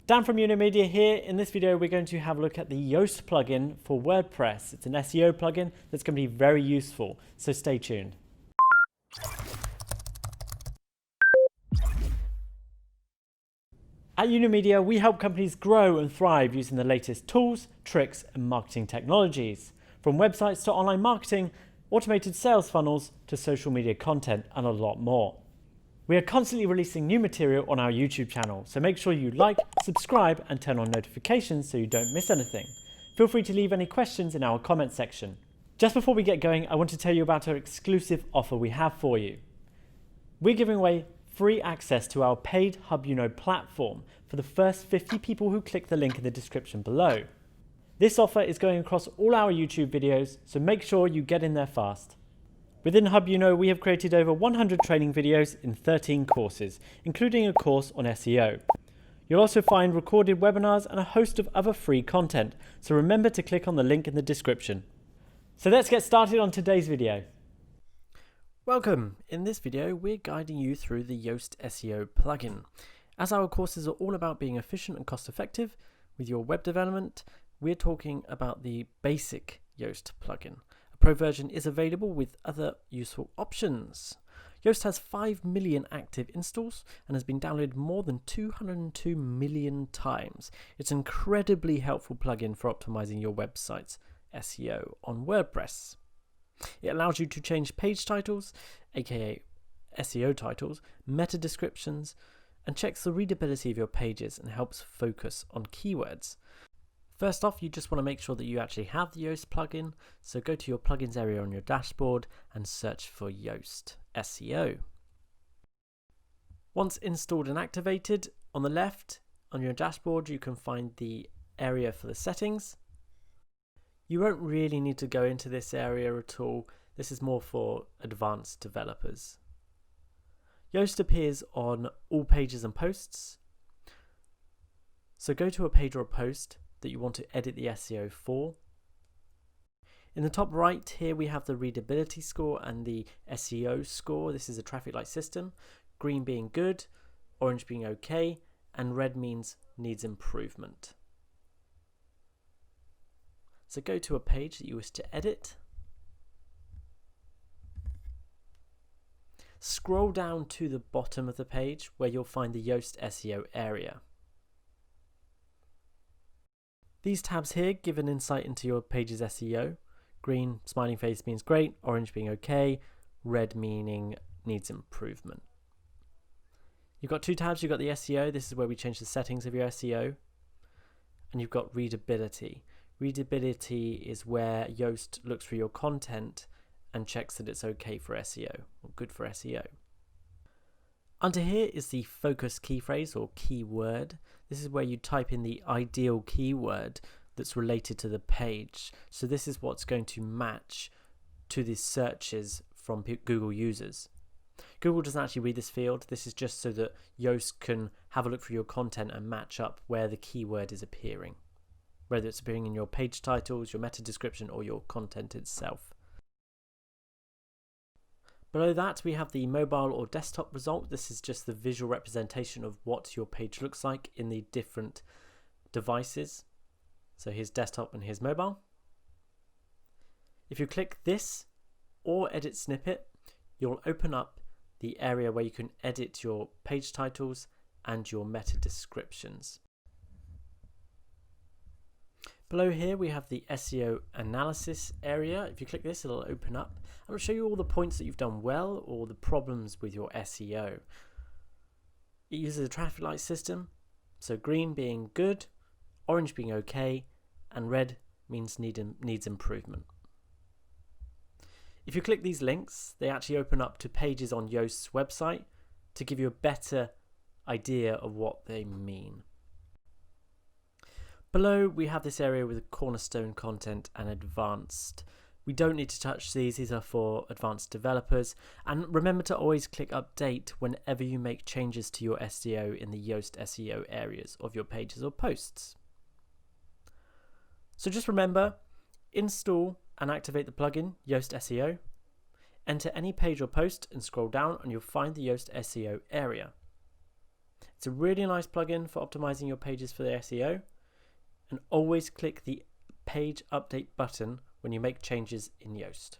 Dan from Media here. In this video, we're going to have a look at the Yoast plugin for WordPress. It's an SEO plugin that's going to be very useful, so stay tuned. At Media, we help companies grow and thrive using the latest tools, tricks, and marketing technologies. From websites to online marketing, automated sales funnels to social media content, and a lot more. We are constantly releasing new material on our YouTube channel, so make sure you like, subscribe, and turn on notifications so you don't miss anything. Feel free to leave any questions in our comment section. Just before we get going, I want to tell you about our exclusive offer we have for you. We're giving away free access to our paid Hub platform for the first 50 people who click the link in the description below. This offer is going across all our YouTube videos, so make sure you get in there fast. Within Hub we have created over 100 training videos in 13 courses, including a course on SEO. You'll also find recorded webinars and a host of other free content, so remember to click on the link in the description. So let's get started on today's video. Welcome! In this video, we're guiding you through the Yoast SEO plugin. As our courses are all about being efficient and cost effective with your web development, we're talking about the basic Yoast plugin. A pro version is available with other useful options. Yoast has 5 million active installs and has been downloaded more than 202 million times. It's an incredibly helpful plugin for optimizing your website's SEO on WordPress. It allows you to change page titles, aka SEO titles, meta descriptions, and checks the readability of your pages and helps focus on keywords. First off, you just want to make sure that you actually have the Yoast plugin, so go to your plugins area on your dashboard and search for Yoast SEO. Once installed and activated, on the left on your dashboard you can find the area for the settings. You won't really need to go into this area at all. This is more for advanced developers. Yoast appears on all pages and posts. So go to a page or a post that you want to edit the SEO for. In the top right here we have the readability score and the SEO score. This is a traffic light system. Green being good, orange being okay, and red means needs improvement. So go to a page that you wish to edit. Scroll down to the bottom of the page where you'll find the Yoast SEO area. These tabs here give an insight into your page's SEO. Green, smiling face means great, orange being okay, red meaning needs improvement. You've got two tabs. You've got the SEO, this is where we change the settings of your SEO, and you've got readability. Readability is where Yoast looks through your content and checks that it's okay for SEO, or good for SEO. Under here is the focus key phrase or keyword. This is where you type in the ideal keyword that's related to the page. So this is what's going to match to the searches from Google users. Google doesn't actually read this field. This is just so that Yoast can have a look through your content and match up where the keyword is appearing, whether it's appearing in your page titles, your meta description, or your content itself. Below that we have the mobile or desktop result. This is just the visual representation of what your page looks like in the different devices. So here's desktop and here's mobile. If you click this or edit snippet, you'll open up the area where you can edit your page titles and your meta descriptions. Below here we have the SEO analysis area. If you click this, it'll open up and it'll show you all the points that you've done well or the problems with your SEO. It uses a traffic light system, so green being good, orange being okay, and red means needs improvement. If you click these links, they actually open up to pages on Yoast's website to give you a better idea of what they mean. Below we have this area with cornerstone content and advanced. We don't need to touch these are for advanced developers, and remember to always click update whenever you make changes to your SEO in the Yoast SEO areas of your pages or posts. So just remember, install and activate the plugin Yoast SEO, enter any page or post and scroll down and you'll find the Yoast SEO area. It's a really nice plugin for optimizing your pages for the SEO, and always click the page update button when you make changes in Yoast.